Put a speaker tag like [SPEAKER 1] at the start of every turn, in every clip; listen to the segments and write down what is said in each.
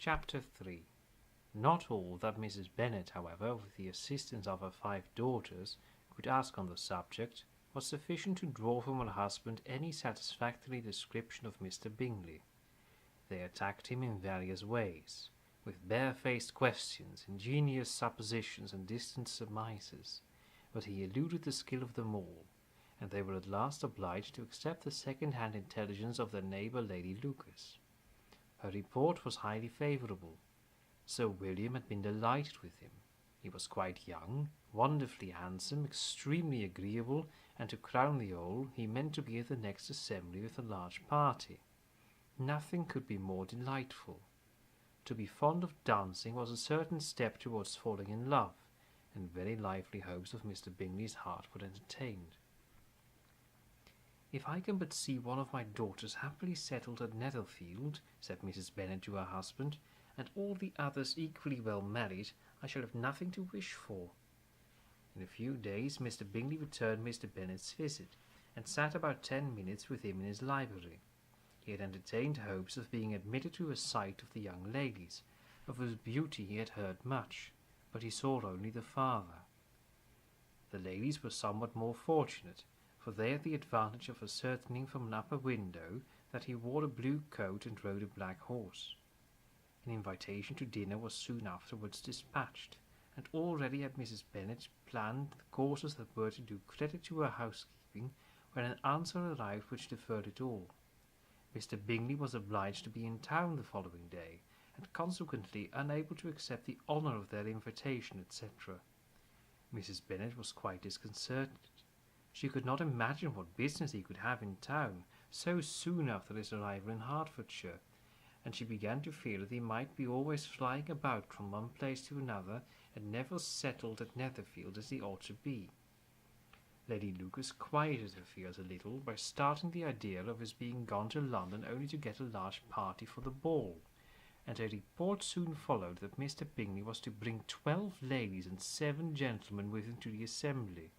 [SPEAKER 1] Chapter 3. Not all that Mrs. Bennet, however, with the assistance of her 5 daughters, could ask on the subject, was sufficient to draw from her husband any satisfactory description of Mr. Bingley. They attacked him in various ways, with barefaced questions, ingenious suppositions, and distant surmises, but he eluded the skill of them all, and they were at last obliged to accept the second-hand intelligence of their neighbour Lady Lucas. Her report was highly favourable. Sir William had been delighted with him. He was quite young, wonderfully handsome, extremely agreeable, and to crown the whole, he meant to be at the next assembly with a large party. Nothing could be more delightful. To be fond of dancing was a certain step towards falling in love, and very lively hopes of Mr. Bingley's heart were entertained. "If I can but see one of my daughters happily settled at Netherfield," said Mrs. Bennet to her husband, "and all the others equally well married, I shall have nothing to wish for." In a few days Mr. Bingley returned Mr. Bennet's visit, and sat about 10 minutes with him in his library. He had entertained hopes of being admitted to a sight of the young ladies, of whose beauty he had heard much, but he saw only the father. The ladies were somewhat more fortunate, for they had the advantage of ascertaining from an upper window that he wore a blue coat and rode a black horse. An invitation to dinner was soon afterwards dispatched, and already had Mrs. Bennet planned the courses that were to do credit to her housekeeping, when an answer arrived which deferred it all. Mr. Bingley was obliged to be in town the following day, and consequently unable to accept the honour of their invitation, etc. Mrs. Bennet was quite disconcerted. She could not imagine what business he could have in town so soon after his arrival in Hertfordshire, and she began to fear that he might be always flying about from one place to another, and never settled at Netherfield as he ought to be. Lady Lucas quieted her fears a little by starting the idea of his being gone to London only to get a large party for the ball, and a report soon followed that Mr. Bingley was to bring 12 ladies and 7 gentlemen with him to the assembly.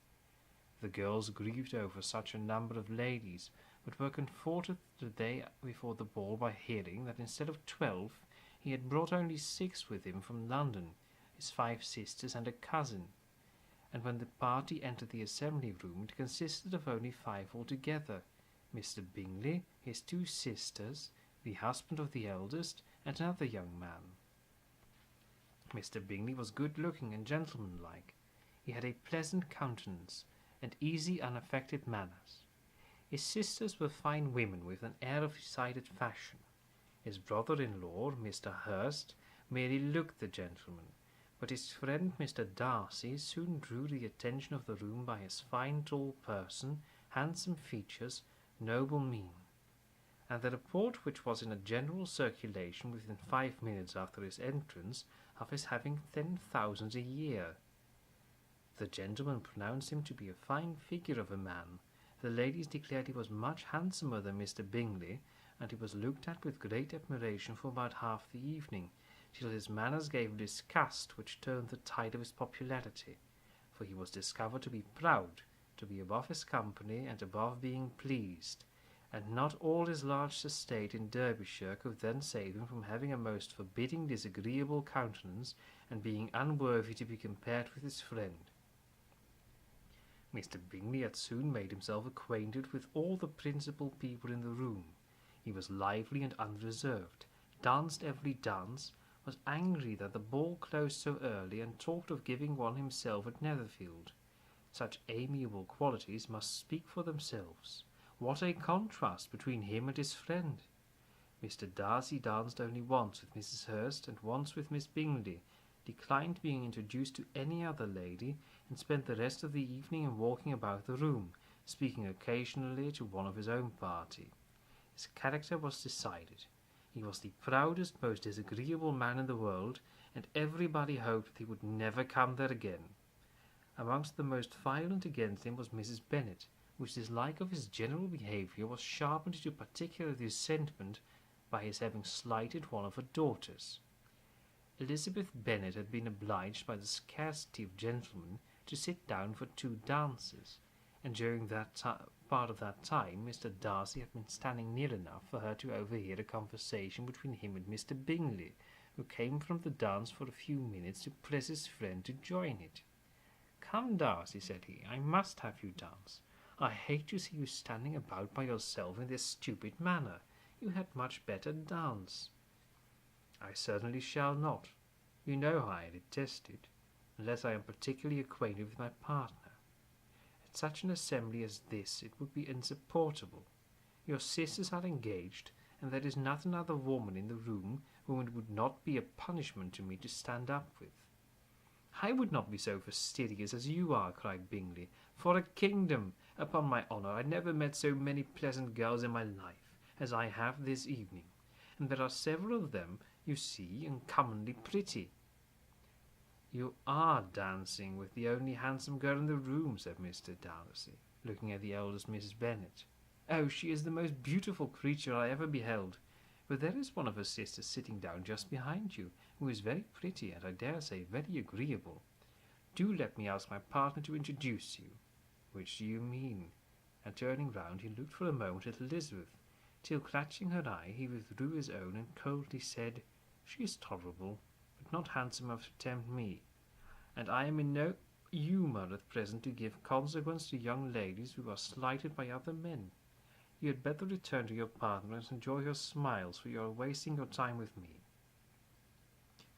[SPEAKER 1] The girls grieved over such a number of ladies, but were comforted the day before the ball by hearing that instead of 12 he had brought only 6 with him from London, his 5 sisters and a cousin, and when the party entered the assembly room it consisted of only 5 altogether: Mr. Bingley, his 2 sisters, the husband of the eldest, and another young man. Mr. Bingley was good-looking and gentlemanlike. He had a pleasant countenance, and easy unaffected manners. His sisters were fine women with an air of decided fashion. His brother-in-law, Mr. Hurst, merely looked the gentleman, but his friend Mr. Darcy soon drew the attention of the room by his fine tall person, handsome features, noble mien, and the report which was in a general circulation within 5 minutes after his entrance of his having 10,000 a year. The gentlemen pronounced him to be a fine figure of a man. The ladies declared he was much handsomer than Mr. Bingley, and he was looked at with great admiration for about half the evening, till his manners gave a disgust which turned the tide of his popularity, for he was discovered to be proud, to be above his company, and above being pleased, and not all his large estate in Derbyshire could then save him from having a most forbidding disagreeable countenance, and being unworthy to be compared with his friend. Mr. Bingley had soon made himself acquainted with all the principal people in the room. He was lively and unreserved, danced every dance, was angry that the ball closed so early, and talked of giving one himself at Netherfield. Such amiable qualities must speak for themselves. What a contrast between him and his friend! Mr. Darcy danced only once with Mrs. Hurst and once with Miss Bingley, declined being introduced to any other lady, and spent the rest of the evening in walking about the room, speaking occasionally to one of his own party. His character was decided. He was the proudest, most disagreeable man in the world, and everybody hoped that he would never come there again. Amongst the most violent against him was Mrs. Bennet, whose dislike of his general behaviour was sharpened into particular resentment by his having slighted one of her daughters. Elizabeth Bennet had been obliged by the scarcity of gentlemen to sit down for 2 dances, and during that part of that time Mr. Darcy had been standing near enough for her to overhear a conversation between him and Mr. Bingley, who came from the dance for a few minutes to press his friend to join it. "Come, Darcy," said he, "I must have you dance. I hate to see you standing about by yourself in this stupid manner. You had much better dance." "I certainly shall not. You know how I detest it, unless I am particularly acquainted with my partner. At such an assembly as this it would be insupportable. Your sisters are engaged, and there is not another woman in the room whom it would not be a punishment to me to stand up with." "I would not be so fastidious as you are," cried Bingley, "for a kingdom. Upon my honour, I never met so many pleasant girls in my life as I have this evening, and there are several of them, you see, uncommonly pretty." "You are dancing with the only handsome girl in the room," said Mr. Darcy, looking at the eldest Mrs. Bennet. "Oh, she is the most beautiful creature I ever beheld. But there is one of her sisters sitting down just behind you, who is very pretty, and I dare say very agreeable. Do let me ask my partner to introduce you." "Which do you mean?" And turning round, he looked for a moment at Elizabeth, till, catching her eye, he withdrew his own and coldly said, "She is tolerable, but not handsome enough to tempt me, and I am in no humour at present to give consequence to young ladies who are slighted by other men. You had better return to your partner and enjoy your smiles, for you are wasting your time with me."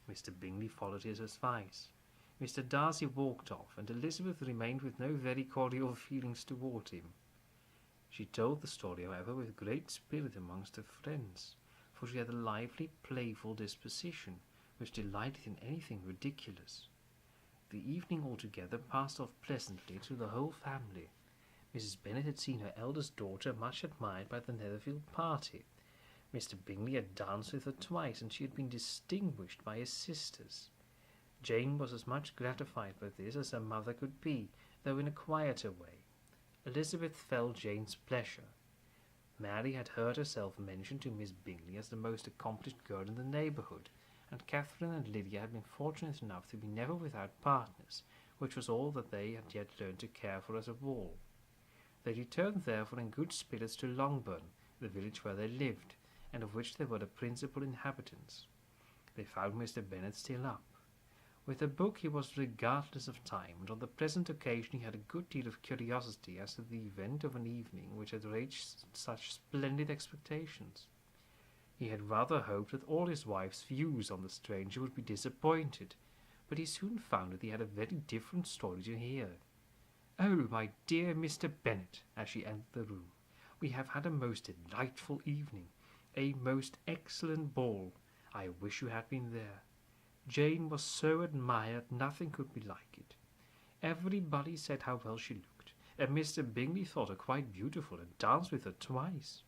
[SPEAKER 1] Mr. Bingley followed his advice. Mr. Darcy walked off, and Elizabeth remained with no very cordial feelings toward him. She told the story, however, with great spirit amongst her friends, for she had a lively, playful disposition, which delighted in anything ridiculous. The evening altogether passed off pleasantly to the whole family. Mrs. Bennet had seen her eldest daughter much admired by the Netherfield party. Mr. Bingley had danced with her twice, and she had been distinguished by his sisters. Jane was as much gratified by this as her mother could be, though in a quieter way. Elizabeth felt Jane's pleasure. Mary had heard herself mentioned to Miss Bingley as the most accomplished girl in the neighbourhood, and Catherine and Lydia had been fortunate enough to be never without partners, which was all that they had yet learned to care for as a rule. They returned therefore in good spirits to Longbourn, the village where they lived, and of which they were the principal inhabitants. They found Mr. Bennet still up. With a book he was regardless of time, and on the present occasion he had a good deal of curiosity as to the event of an evening which had raised such splendid expectations. He had rather hoped that all his wife's views on the stranger would be disappointed, but he soon found that he had a very different story to hear. "Oh, my dear Mr. Bennet," as she entered the room, "we have had a most delightful evening, a most excellent ball. I wish you had been there. Jane was so admired, nothing could be like it. Everybody said how well she looked, and Mr. Bingley thought her quite beautiful, and danced with her twice.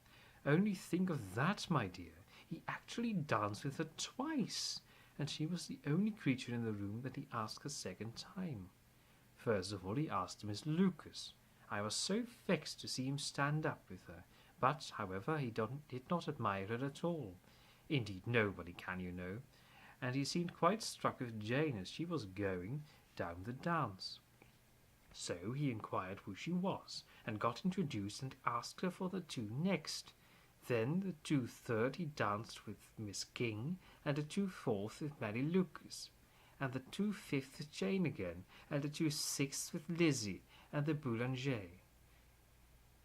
[SPEAKER 1] Only think of that, my dear! He actually danced with her twice, and she was the only creature in the room that he asked a second time. First of all he asked Miss Lucas. I was so vexed to see him stand up with her, but, however, he did not admire her at all. Indeed, nobody can, you know. And he seemed quite struck with Jane as she was going down the dance. So he inquired who she was, and got introduced and asked her for the two next. Then the 2/3 he danced with Miss King, and the 2/4 with Mary Lucas, and the 2/5 with Jane again, and the 2/6 with Lizzie and the Boulanger.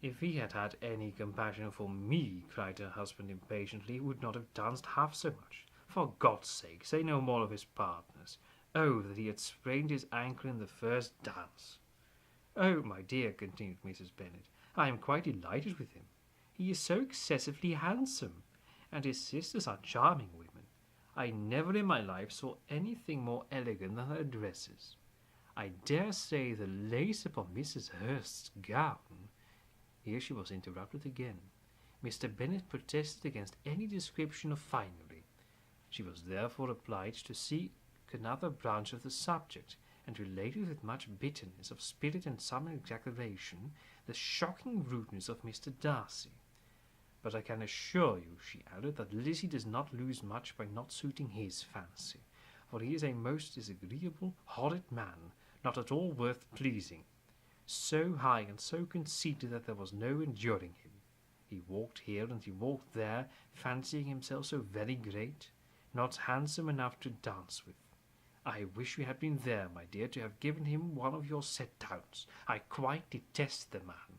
[SPEAKER 1] If he had had any compassion for me, cried her husband impatiently, he would not have danced half so much. For God's sake, say no more of his partners. Oh, that he had sprained his ankle in the first dance. Oh, my dear, continued Mrs. Bennet, I am quite delighted with him. He is so excessively handsome, and his sisters are charming women. I never in my life saw anything more elegant than their dresses. I dare say the lace upon Mrs. Hurst's gown—" Here she was interrupted again. Mr. Bennet protested against any description of finery. She was therefore obliged to seek another branch of the subject, and related with much bitterness of spirit and some exaggeration the shocking rudeness of Mr. Darcy. But I can assure you, she added, that Lizzie does not lose much by not suiting his fancy, for he is a most disagreeable, horrid man, not at all worth pleasing. So high and so conceited that there was no enduring him. He walked here and he walked there, fancying himself so very great. not handsome enough to dance with. I wish you had been there, my dear, to have given him one of your set-downs. I quite detest the man.